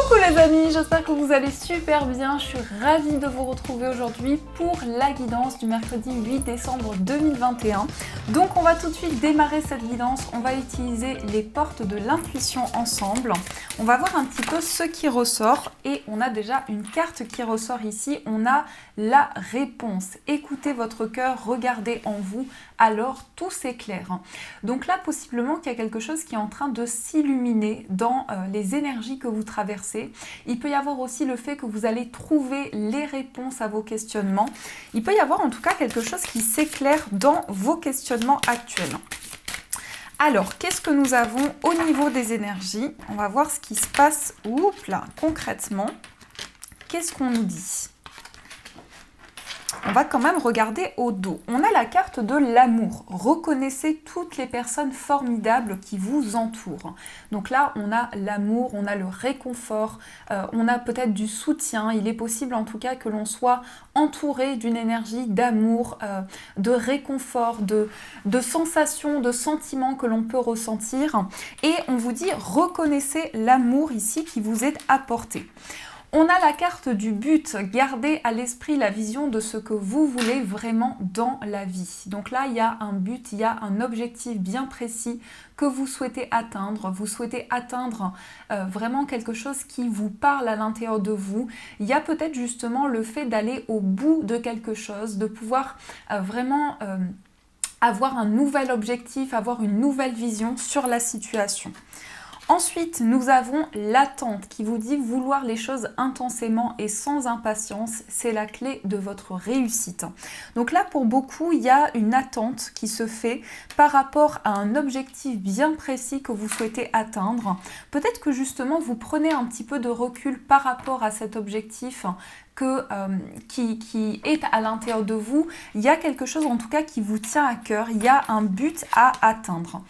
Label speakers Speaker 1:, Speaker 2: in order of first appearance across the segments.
Speaker 1: Coucou les amis, j'espère que vous allez super bien. Je suis ravie de vous retrouver aujourd'hui pour la guidance du mercredi 8 décembre 2021. Donc on va tout de suite démarrer cette guidance. On va utiliser les portes de l'intuition ensemble. On va voir un petit peu ce qui ressort et on a déjà une carte qui ressort ici. On a la réponse. Écoutez votre cœur, regardez en vous, alors tout s'éclaire. Donc là, possiblement qu'il y a quelque chose qui est en train de s'illuminer dans les énergies que vous traversez. Il peut y avoir aussi le fait que vous allez trouver les réponses à vos questionnements. Il peut y avoir en tout cas quelque chose qui s'éclaire dans vos questionnements actuels. Alors, qu'est-ce que nous avons au niveau des énergies? On va voir ce qui se passe concrètement. Qu'est-ce qu'on nous dit? On va quand même regarder au dos. On a la carte de l'amour. Reconnaissez toutes les personnes formidables qui vous entourent. Donc là, on a l'amour, on a le réconfort, on a peut-être du soutien. Il est possible en tout cas que l'on soit entouré d'une énergie d'amour, de réconfort, de sensations, de sentiments que l'on peut ressentir. Et on vous dit, reconnaissez l'amour ici qui vous est apporté. On a la carte du but, gardez à l'esprit la vision de ce que vous voulez vraiment dans la vie. Donc là, il y a un but, il y a un objectif bien précis que vous souhaitez atteindre. Vous souhaitez atteindre vraiment quelque chose qui vous parle à l'intérieur de vous. Il y a peut-être justement le fait d'aller au bout de quelque chose, de pouvoir vraiment avoir un nouvel objectif, avoir une nouvelle vision sur la situation. Ensuite, nous avons l'attente qui vous dit vouloir les choses intensément et sans impatience. C'est la clé de votre réussite. Donc là, pour beaucoup, il y a une attente qui se fait par rapport à un objectif bien précis que vous souhaitez atteindre. Peut-être que justement, vous prenez un petit peu de recul par rapport à cet objectif qui est à l'intérieur de vous. Il y a quelque chose en tout cas qui vous tient à cœur. Il y a un but à atteindre.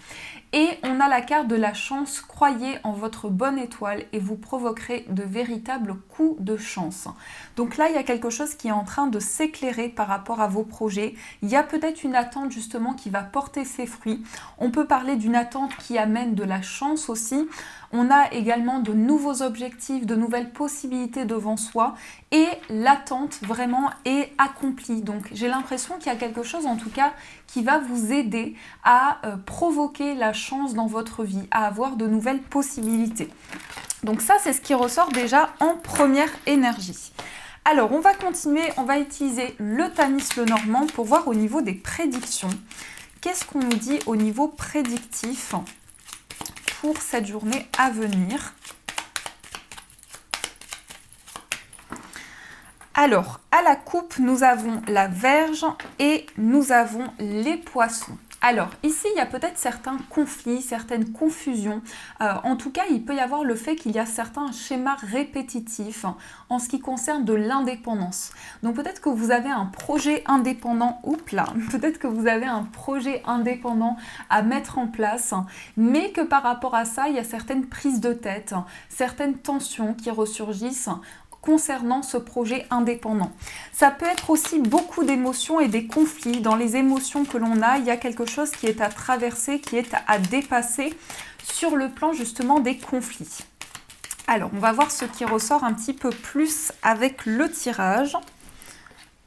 Speaker 1: Et on a la carte de la chance, croyez en votre bonne étoile et vous provoquerez de véritables coups de chance. Donc là, il y a quelque chose qui est en train de s'éclairer par rapport à vos projets. Il y a peut-être une attente justement qui va porter ses fruits. On peut parler d'une attente qui amène de la chance aussi. On a également de nouveaux objectifs, de nouvelles possibilités devant soi et l'attente vraiment est accomplie. Donc j'ai l'impression qu'il y a quelque chose en tout cas qui va vous aider à provoquer la chance dans votre vie, à avoir de nouvelles possibilités. Donc ça, c'est ce qui ressort déjà en première énergie. Alors, on va continuer, on va utiliser le Tamis Lenormand pour voir au niveau des prédictions. Qu'est-ce qu'on nous dit au niveau prédictif pour cette journée à venir? Alors, à la coupe, nous avons la Vierge et nous avons les Poissons. Alors, ici, il y a peut-être certains conflits, certaines confusions. En tout cas, il peut y avoir le fait qu'il y a certains schémas répétitifs en ce qui concerne de l'indépendance. Donc, peut-être que vous avez un projet indépendant, peut-être que vous avez un projet indépendant à mettre en place, mais que par rapport à ça, il y a certaines prises de tête, certaines tensions qui ressurgissent concernant ce projet indépendant. Ça peut être aussi beaucoup d'émotions et des conflits. Dans les émotions que l'on a, il y a quelque chose qui est à traverser, qui est à dépasser sur le plan justement des conflits. Alors, on va voir ce qui ressort un petit peu plus avec le tirage.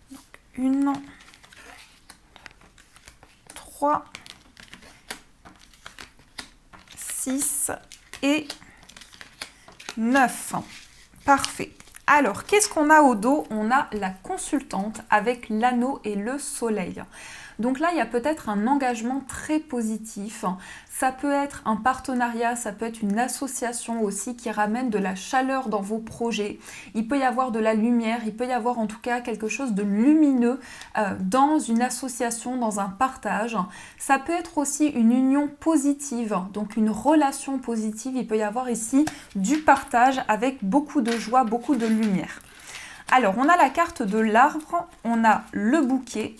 Speaker 1: Donc, 1, 3, 6 et 9. Parfait. Alors, qu'est-ce qu'on a au dos? On a la consultante avec l'anneau et le soleil. Donc là, il y a peut-être un engagement très positif. Ça peut être un partenariat, ça peut être une association aussi qui ramène de la chaleur dans vos projets. Il peut y avoir de la lumière, il peut y avoir en tout cas quelque chose de lumineux dans une association, dans un partage. Ça peut être aussi une union positive, donc une relation positive. Il peut y avoir ici du partage avec beaucoup de joie, beaucoup de lumière. Alors, on a la carte de l'arbre, on a le bouquet,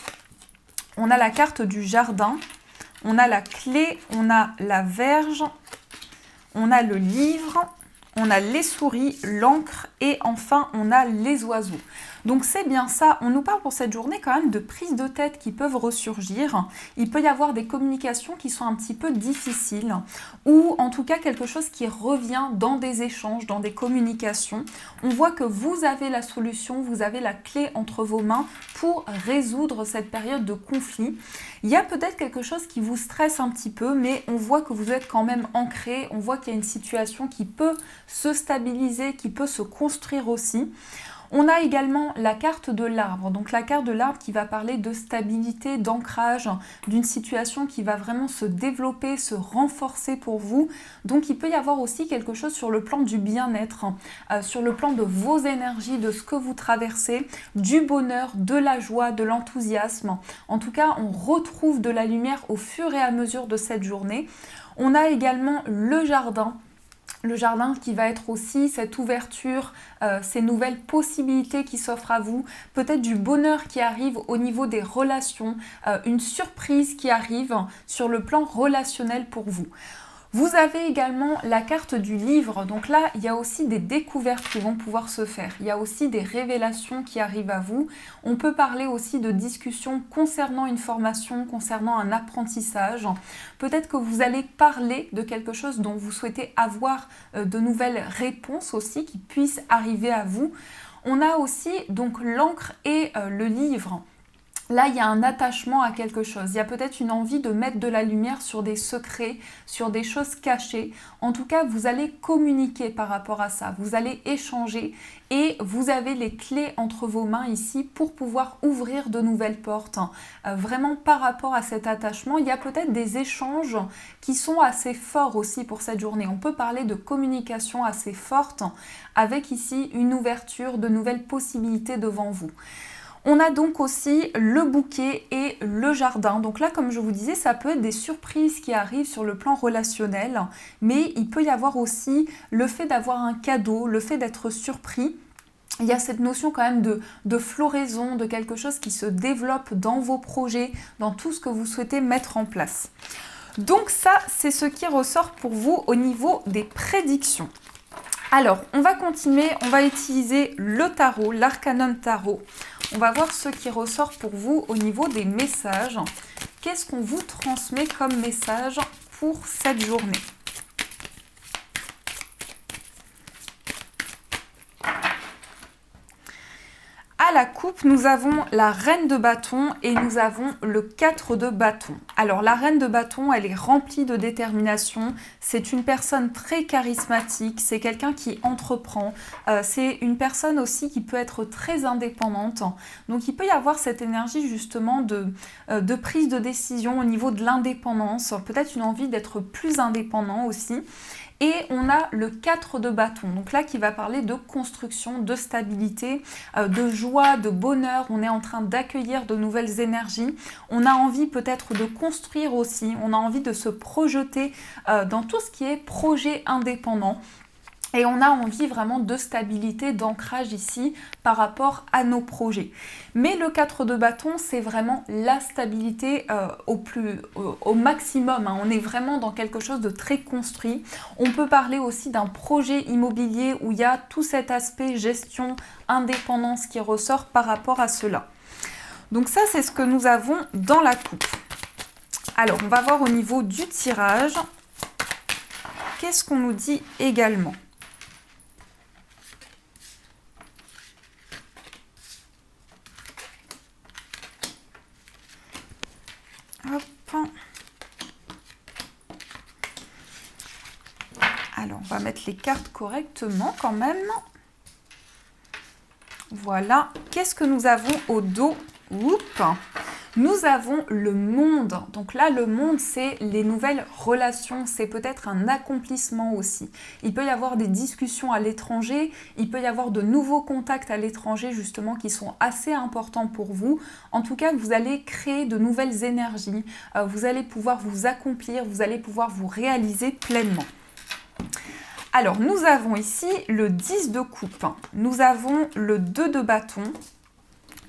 Speaker 1: on a la carte du jardin, on a la clé, on a la Vierge, on a le livre, on a les souris, l'encre et enfin on a les oiseaux. Donc c'est bien ça, on nous parle pour cette journée quand même de prises de tête qui peuvent ressurgir. Il peut y avoir des communications qui sont un petit peu difficiles ou en tout cas quelque chose qui revient dans des échanges, dans des communications. On voit que vous avez la solution, vous avez la clé entre vos mains pour résoudre cette période de conflit. Il y a peut-être quelque chose qui vous stresse un petit peu, mais on voit que vous êtes quand même ancré, on voit qu'il y a une situation qui peut se stabiliser, qui peut se construire aussi. On a également la carte de l'arbre, donc la carte de l'arbre qui va parler de stabilité, d'ancrage, d'une situation qui va vraiment se développer, se renforcer pour vous. Donc il peut y avoir aussi quelque chose sur le plan du bien-être, sur le plan de vos énergies, de ce que vous traversez, du bonheur, de la joie, de l'enthousiasme. En tout cas, on retrouve de la lumière au fur et à mesure de cette journée. On a également le jardin. Le jardin qui va être aussi cette ouverture, ces nouvelles possibilités qui s'offrent à vous, peut-être du bonheur qui arrive au niveau des relations, une surprise qui arrive sur le plan relationnel pour vous. Vous avez également la carte du livre, donc là il y a aussi des découvertes qui vont pouvoir se faire, il y a aussi des révélations qui arrivent à vous. On peut parler aussi de discussions concernant une formation, concernant un apprentissage. Peut-être que vous allez parler de quelque chose dont vous souhaitez avoir de nouvelles réponses aussi qui puissent arriver à vous. On a aussi donc l'encre et le livre. Là, il y a un attachement à quelque chose. Il y a peut-être une envie de mettre de la lumière sur des secrets, sur des choses cachées. En tout cas, vous allez communiquer par rapport à ça. Vous allez échanger et vous avez les clés entre vos mains ici pour pouvoir ouvrir de nouvelles portes. Vraiment par rapport à cet attachement, il y a peut-être des échanges qui sont assez forts aussi pour cette journée. On peut parler de communication assez forte avec ici une ouverture, de nouvelles possibilités devant vous. On a donc aussi le bouquet et le jardin. Donc là, comme je vous disais, ça peut être des surprises qui arrivent sur le plan relationnel, mais il peut y avoir aussi le fait d'avoir un cadeau, le fait d'être surpris. Il y a cette notion quand même de floraison, de quelque chose qui se développe dans vos projets, dans tout ce que vous souhaitez mettre en place. Donc ça, c'est ce qui ressort pour vous au niveau des prédictions. Alors, on va continuer, on va utiliser le tarot, l'arcanum tarot. On va voir ce qui ressort pour vous au niveau des messages. Qu'est-ce qu'on vous transmet comme message pour cette journée ? À la coupe, nous avons la reine de bâton et nous avons le 4 de bâton. Alors la reine de bâton, elle est remplie de détermination. C'est une personne très charismatique, c'est quelqu'un qui entreprend. C'est une personne aussi qui peut être très indépendante. Donc il peut y avoir cette énergie justement de prise de décision au niveau de l'indépendance. Peut-être une envie d'être plus indépendant aussi. Et on a le 4 de bâton, donc là qui va parler de construction, de stabilité, de joie, de bonheur. On est en train d'accueillir de nouvelles énergies. On a envie peut-être de construire aussi, on a envie de se projeter dans tout ce qui est projet indépendant. Et on a envie vraiment de stabilité, d'ancrage ici par rapport à nos projets. Mais le 4 de bâton, c'est vraiment la stabilité au maximum. Hein. On est vraiment dans quelque chose de très construit. On peut parler aussi d'un projet immobilier où il y a tout cet aspect gestion, indépendance qui ressort par rapport à cela. Donc ça, c'est ce que nous avons dans la coupe. Alors, on va voir au niveau du tirage. Qu'est-ce qu'on nous dit également ? Hop. Alors, on va mettre les cartes correctement quand même. Voilà. Qu'est-ce que nous avons au dos ? Oups. Nous avons le monde. Donc là, le monde, c'est les nouvelles relations. C'est peut-être un accomplissement aussi. Il peut y avoir des discussions à l'étranger. Il peut y avoir de nouveaux contacts à l'étranger, justement, qui sont assez importants pour vous. En tout cas, vous allez créer de nouvelles énergies. Vous allez pouvoir vous accomplir. Vous allez pouvoir vous réaliser pleinement. Alors, nous avons ici le 10 de coupe. Nous avons le 2 de bâton.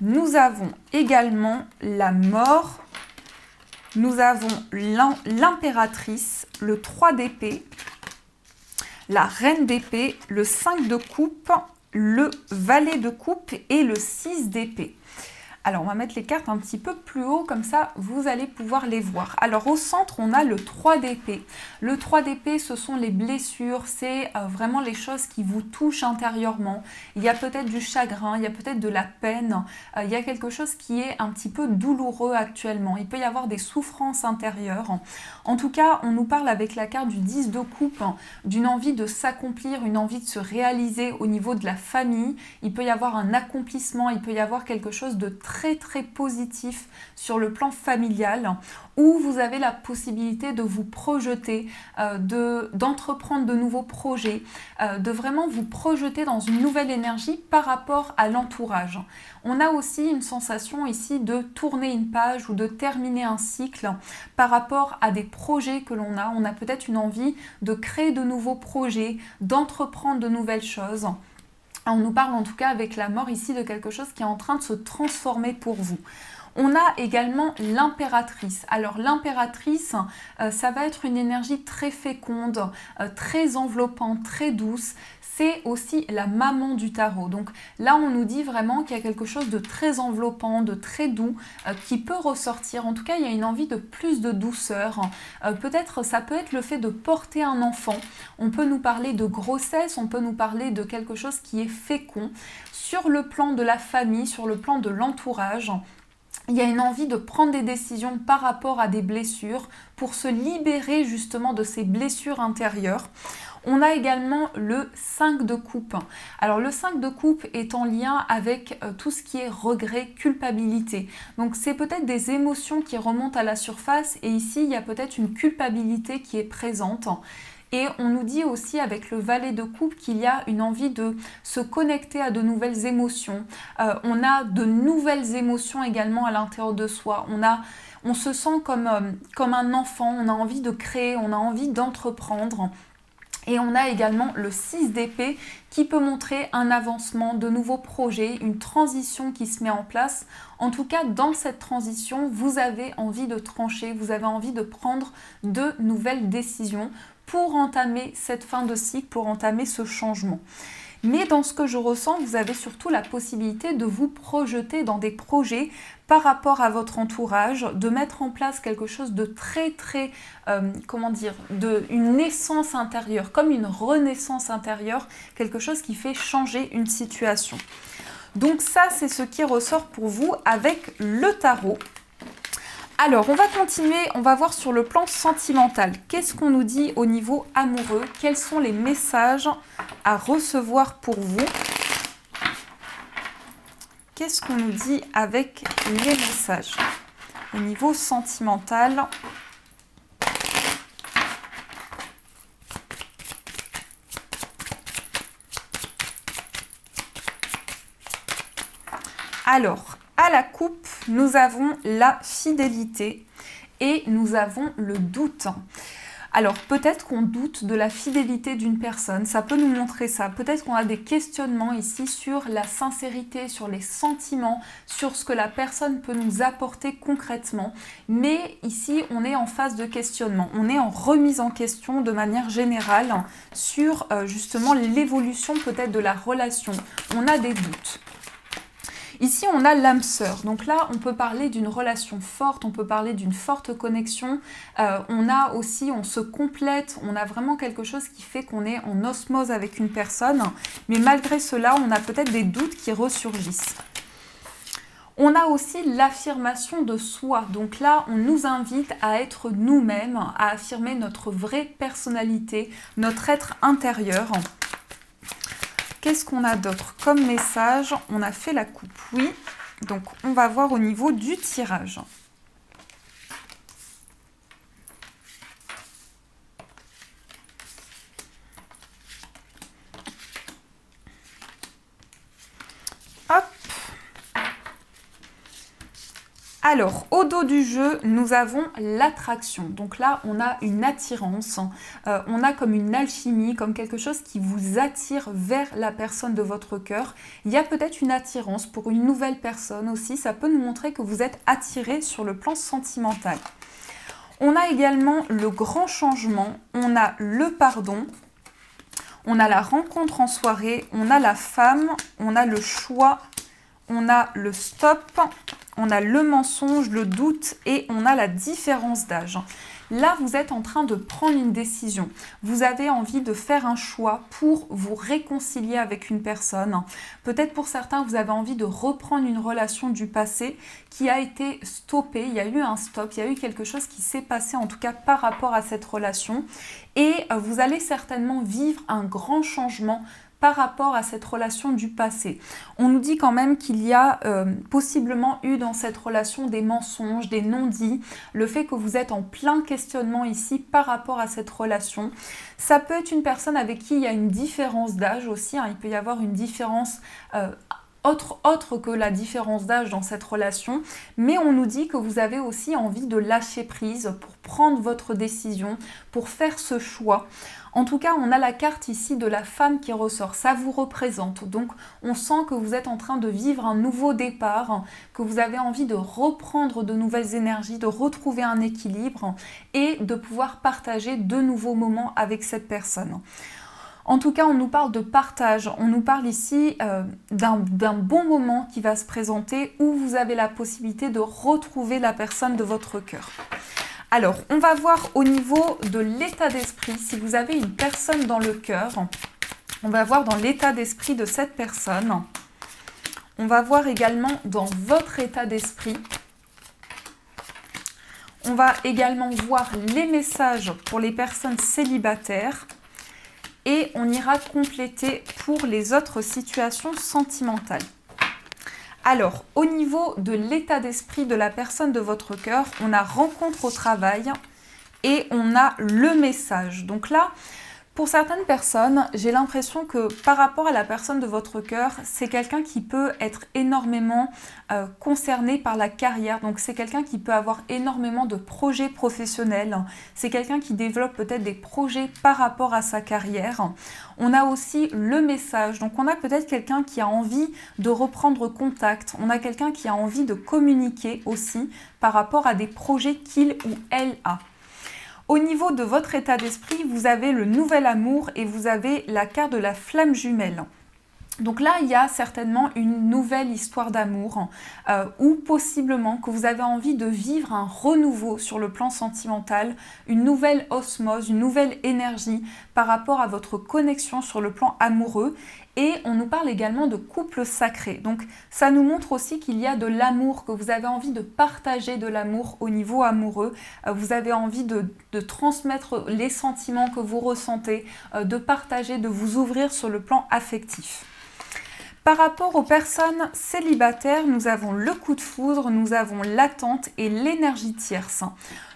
Speaker 1: Nous avons également la mort, nous avons l'impératrice, le 3 d'épée, la reine d'épée, le 5 de coupe, le valet de coupe et le 6 d'épée. Alors, on va mettre les cartes un petit peu plus haut, comme ça, vous allez pouvoir les voir. Alors, au centre, on a le 3 d'épée. Le 3 d'épée, ce sont les blessures, c'est vraiment les choses qui vous touchent intérieurement. Il y a peut-être du chagrin, il y a peut-être de la peine, il y a quelque chose qui est un petit peu douloureux actuellement. Il peut y avoir des souffrances intérieures. En tout cas, on nous parle avec la carte du 10 de coupe, d'une envie de s'accomplir, une envie de se réaliser au niveau de la famille. Il peut y avoir un accomplissement, il peut y avoir quelque chose de très positif sur le plan familial, où vous avez la possibilité de vous projeter, d'entreprendre de nouveaux projets, de vraiment vous projeter dans une nouvelle énergie par rapport à l'entourage. On a aussi une sensation ici de tourner une page ou de terminer un cycle par rapport à des projets que l'on a. On a peut-être une envie de créer de nouveaux projets, d'entreprendre de nouvelles choses. On nous parle en tout cas avec la mort ici de quelque chose qui est en train de se transformer pour vous. On a également l'impératrice. Alors l'impératrice, ça va être une énergie très féconde, très enveloppante, très douce. C'est aussi la maman du tarot. Donc là, on nous dit vraiment qu'il y a quelque chose de très enveloppant, de très doux, qui peut ressortir. En tout cas, il y a une envie de plus de douceur. Peut-être, ça peut être le fait de porter un enfant. On peut nous parler de grossesse, on peut nous parler de quelque chose qui est fécond. Sur le plan de la famille, sur le plan de l'entourage, il y a une envie de prendre des décisions par rapport à des blessures pour se libérer justement de ces blessures intérieures. On a également le 5 de coupe. Alors le 5 de coupe est en lien avec tout ce qui est regret, culpabilité. Donc c'est peut-être des émotions qui remontent à la surface et ici il y a peut-être une culpabilité qui est présente. Et on nous dit aussi avec le valet de coupe qu'il y a une envie de se connecter à de nouvelles émotions. On a de nouvelles émotions également à l'intérieur de soi. On se sent comme un enfant, on a envie de créer, on a envie d'entreprendre. Et on a également le 6 d'épée qui peut montrer un avancement, de nouveaux projets, une transition qui se met en place. En tout cas, dans cette transition, vous avez envie de trancher, vous avez envie de prendre de nouvelles décisions pour entamer cette fin de cycle, pour entamer ce changement. Mais dans ce que je ressens, vous avez surtout la possibilité de vous projeter dans des projets par rapport à votre entourage, de mettre en place quelque chose de très, une naissance intérieure, comme une renaissance intérieure, quelque chose qui fait changer une situation. Donc ça, c'est ce qui ressort pour vous avec le tarot. Alors, on va continuer, on va voir sur le plan sentimental. Qu'est-ce qu'on nous dit au niveau amoureux? Quels sont les messages à recevoir pour vous? Qu'est-ce qu'on nous dit avec les messages au niveau sentimental? Alors, à la coupe, nous avons la fidélité et nous avons le doute. Alors, peut-être qu'on doute de la fidélité d'une personne, ça peut nous montrer ça. Peut-être qu'on a des questionnements ici sur la sincérité, sur les sentiments, sur ce que la personne peut nous apporter concrètement. Mais ici, on est en phase de questionnement. On est en remise en question de manière générale sur justement l'évolution peut-être de la relation. On a des doutes. Ici, on a l'âme sœur. Donc là, on peut parler d'une relation forte, on peut parler d'une forte connexion. On se complète, on a vraiment quelque chose qui fait qu'on est en osmose avec une personne. Mais malgré cela, on a peut-être des doutes qui ressurgissent. On a aussi l'affirmation de soi. Donc là, on nous invite à être nous-mêmes, à affirmer notre vraie personnalité, notre être intérieur. Qu'est-ce qu'on a d'autre comme message? On a fait la coupe, oui. Donc, on va voir au niveau du tirage. Hop. Alors, au dos du jeu, nous avons l'attraction. Donc là, on a une attirance, on a comme une alchimie, comme quelque chose qui vous attire vers la personne de votre cœur. Il y a peut-être une attirance pour une nouvelle personne aussi. Ça peut nous montrer que vous êtes attiré sur le plan sentimental. On a également le grand changement, on a le pardon, On a la rencontre en soirée, on a la femme, on a le choix, on a le stop, on a le mensonge, le doute et on a la différence d'âge. Là, vous êtes en train de prendre une décision. Vous avez envie de faire un choix pour vous réconcilier avec une personne. Peut-être pour certains, vous avez envie de reprendre une relation du passé qui a été stoppée. Il y a eu un stop, il y a eu quelque chose qui s'est passé en tout cas par rapport à cette relation. Et vous allez certainement vivre un grand changement par rapport à cette relation du passé. On nous dit quand même qu'il y a possiblement eu dans cette relation des mensonges, des non-dits, le fait que vous êtes en plein questionnement ici par rapport à cette relation. Ça peut être une personne avec qui il y a une différence d'âge aussi, hein. Il peut y avoir une différence autre que la différence d'âge dans cette relation, mais on nous dit que vous avez aussi envie de lâcher prise pour prendre votre décision, pour faire ce choix. En tout cas, on a la carte ici de la femme qui ressort, ça vous représente. Donc, on sent que vous êtes en train de vivre un nouveau départ, que vous avez envie de reprendre de nouvelles énergies, de retrouver un équilibre et de pouvoir partager de nouveaux moments avec cette personne. En tout cas, on nous parle de partage, on nous parle ici d'un bon moment qui va se présenter où vous avez la possibilité de retrouver la personne de votre cœur. Alors, on va voir au niveau de l'état d'esprit, si vous avez une personne dans le cœur, on va voir dans l'état d'esprit de cette personne. On va voir également dans votre état d'esprit. On va également voir les messages pour les personnes célibataires. Et on ira compléter pour les autres situations sentimentales. Alors, au niveau de l'état d'esprit de la personne de votre cœur, on a rencontre au travail et on a le message. Donc là, pour certaines personnes, j'ai l'impression que par rapport à la personne de votre cœur, c'est quelqu'un qui peut être énormément concerné par la carrière. Donc c'est quelqu'un qui peut avoir énormément de projets professionnels. C'est quelqu'un qui développe peut-être des projets par rapport à sa carrière. On a aussi le message. Donc on a peut-être quelqu'un qui a envie de reprendre contact. On a quelqu'un qui a envie de communiquer aussi par rapport à des projets qu'il ou elle a. Au niveau de votre état d'esprit, vous avez le nouvel amour et vous avez la carte de la flamme jumelle. Donc là, il y a certainement une nouvelle histoire d'amour ou possiblement que vous avez envie de vivre un renouveau sur le plan sentimental, une nouvelle osmose, une nouvelle énergie par rapport à votre connexion sur le plan amoureux. Et on nous parle également de couple sacré. Donc ça nous montre aussi qu'il y a de l'amour, que vous avez envie de partager de l'amour au niveau amoureux. Vous avez envie de transmettre les sentiments que vous ressentez, de partager, de vous ouvrir sur le plan affectif. Par rapport aux personnes célibataires, nous avons le coup de foudre, nous avons l'attente et l'énergie tierce.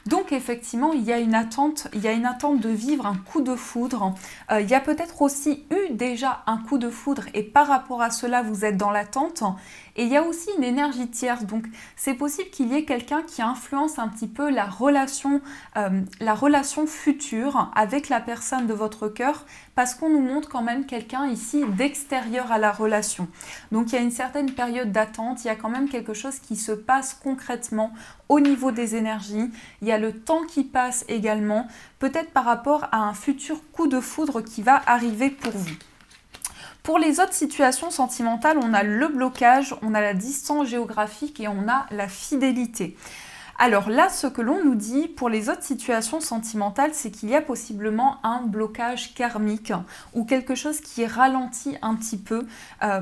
Speaker 1: Donc effectivement, il y a une attente de vivre un coup de foudre. Il y a peut-être aussi eu déjà un coup de foudre et par rapport à cela, vous êtes dans l'attente. Et il y a aussi une énergie tierce. Donc c'est possible qu'il y ait quelqu'un qui influence un petit peu la relation future avec la personne de votre cœur parce qu'on nous montre quand même quelqu'un ici d'extérieur à la relation. Donc il y a une certaine période d'attente, il y a quand même quelque chose qui se passe concrètement au niveau des énergies. Il y a le temps qui passe également, peut-être par rapport à un futur coup de foudre qui va arriver pour vous. Pour les autres situations sentimentales, on a le blocage, on a la distance géographique et on a la fidélité. Alors là, ce que l'on nous dit pour les autres situations sentimentales, c'est qu'il y a possiblement un blocage karmique ou quelque chose qui ralentit un petit peu.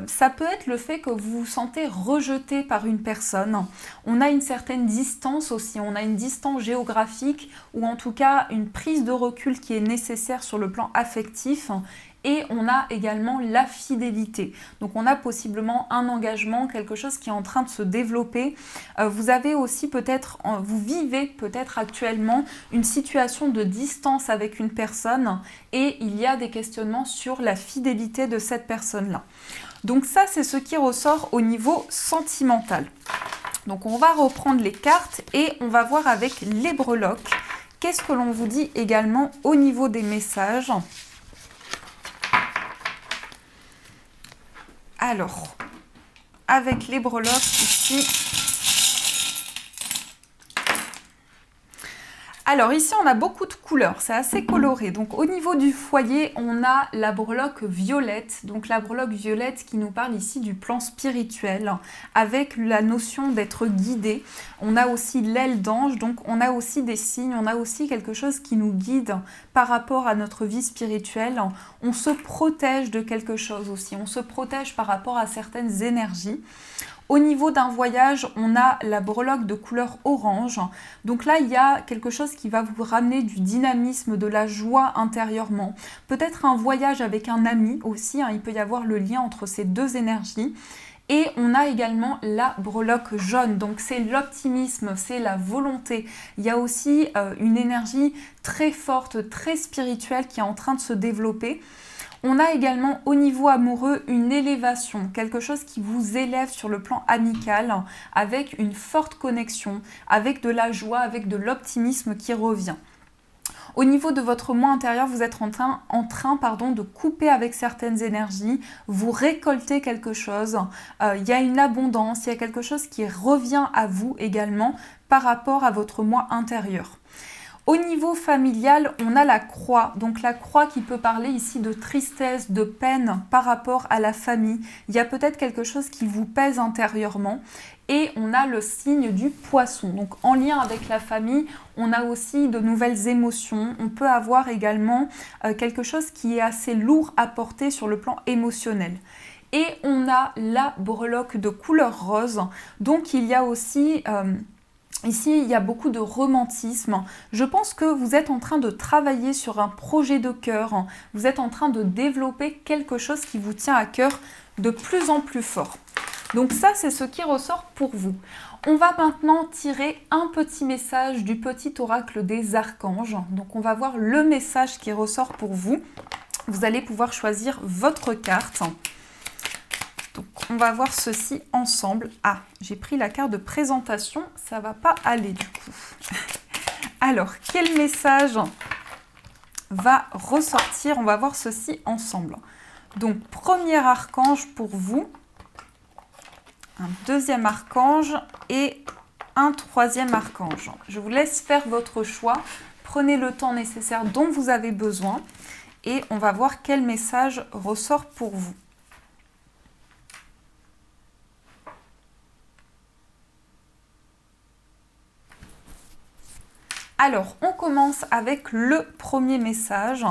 Speaker 1: Ça peut être le fait que vous vous sentez rejeté par une personne. On a une certaine distance aussi, on a une distance géographique ou en tout cas une prise de recul qui est nécessaire sur le plan affectif. Et on a également la fidélité. Donc on a possiblement un engagement, quelque chose qui est en train de se développer. Vous avez aussi vous vivez peut-être actuellement une situation de distance avec une personne et il y a des questionnements sur la fidélité de cette personne-là. Donc ça, c'est ce qui ressort au niveau sentimental. Donc on va reprendre les cartes et on va voir avec les breloques. Qu'est-ce que l'on vous dit également au niveau des messages ? Alors, avec les breloques ici. Alors ici, on a beaucoup de couleurs, c'est assez coloré. Donc au niveau du foyer, on a la breloque violette. Donc la breloque violette qui nous parle ici du plan spirituel, avec la notion d'être guidé. On a aussi l'aile d'ange, donc on a aussi des signes, on a aussi quelque chose qui nous guide par rapport à notre vie spirituelle. On se protège de quelque chose aussi, on se protège par rapport à certaines énergies. Au niveau d'un voyage, on a la breloque de couleur orange. Donc là, il y a quelque chose qui va vous ramener du dynamisme, de la joie intérieurement. Peut-être un voyage avec un ami aussi, il peut y avoir le lien entre ces deux énergies. Et on a également la breloque jaune, donc c'est l'optimisme, c'est la volonté. Il y a aussi une énergie très forte, très spirituelle qui est en train de se développer. On a également au niveau amoureux une élévation, quelque chose qui vous élève sur le plan amical, avec une forte connexion, avec de la joie, avec de l'optimisme qui revient. Au niveau de votre moi intérieur, vous êtes en train de couper avec certaines énergies, vous récoltez quelque chose, il y a une abondance, il y a quelque chose qui revient à vous également par rapport à votre moi intérieur. Au niveau familial, on a la croix, donc la croix qui peut parler ici de tristesse, de peine par rapport à la famille. Il y a peut-être quelque chose qui vous pèse intérieurement. Et on a le signe du poisson. Donc en lien avec la famille, on a aussi de nouvelles émotions. On peut avoir également quelque chose qui est assez lourd à porter sur le plan émotionnel. Et on a la breloque de couleur rose. Donc il y a aussi... Ici, il y a beaucoup de romantisme. Je pense que vous êtes en train de travailler sur un projet de cœur. Vous êtes en train de développer quelque chose qui vous tient à cœur de plus en plus fort. Donc ça, c'est ce qui ressort pour vous. On va maintenant tirer un petit message du petit oracle des archanges. Donc on va voir le message qui ressort pour vous. Vous allez pouvoir choisir votre carte. Donc, on va voir ceci ensemble. Ah, j'ai pris la carte de présentation, ça ne va pas aller du coup. Alors, quel message va ressortir? On va voir ceci ensemble. Donc, premier archange pour vous, un deuxième archange et un troisième archange. Je vous laisse faire votre choix. Prenez le temps nécessaire dont vous avez besoin et on va voir quel message ressort pour vous. Alors, on commence avec le premier message.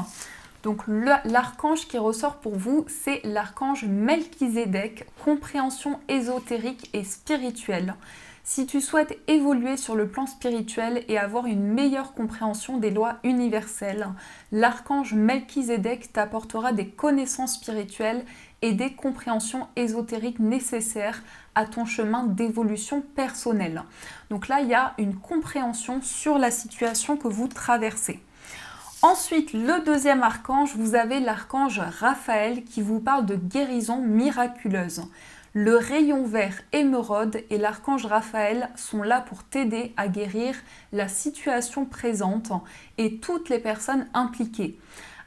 Speaker 1: Donc, l'archange qui ressort pour vous, c'est l'archange Melchizedek, compréhension ésotérique et spirituelle. Si tu souhaites évoluer sur le plan spirituel et avoir une meilleure compréhension des lois universelles, l'archange Melchizedek t'apportera des connaissances spirituelles et des compréhensions ésotériques nécessaires à ton chemin d'évolution personnelle. Donc là, il y a une compréhension sur la situation que vous traversez. Ensuite, le deuxième archange, vous avez l'archange Raphaël qui vous parle de guérison miraculeuse. Le rayon vert émeraude et l'archange Raphaël sont là pour t'aider à guérir la situation présente et toutes les personnes impliquées.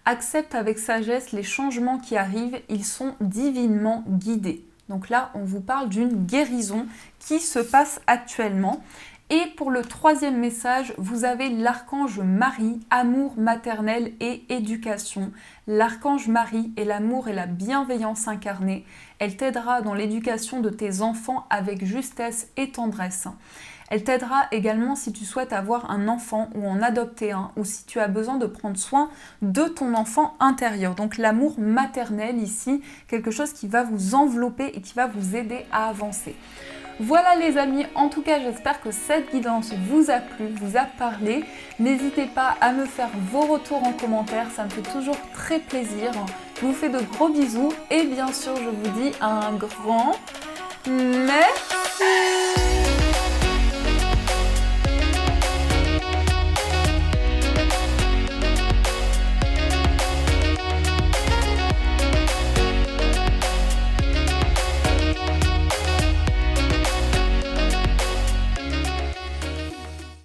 Speaker 1: Accepte avec sagesse les changements qui arrivent, ils sont divinement guidés. Donc là, on vous parle d'une guérison qui se passe actuellement. Et pour le troisième message, vous avez l'archange Marie, amour maternel et éducation. L'archange Marie est l'amour et la bienveillance incarnée. Elle t'aidera dans l'éducation de tes enfants avec justesse et tendresse. Elle t'aidera également si tu souhaites avoir un enfant ou en adopter un, ou si tu as besoin de prendre soin de ton enfant intérieur. Donc l'amour maternel ici, quelque chose qui va vous envelopper et qui va vous aider à avancer. Voilà les amis, en tout cas j'espère que cette guidance vous a plu, vous a parlé. N'hésitez pas à me faire vos retours en commentaire, ça me fait toujours très plaisir. Je vous fais de gros bisous et bien sûr je vous dis un grand merci.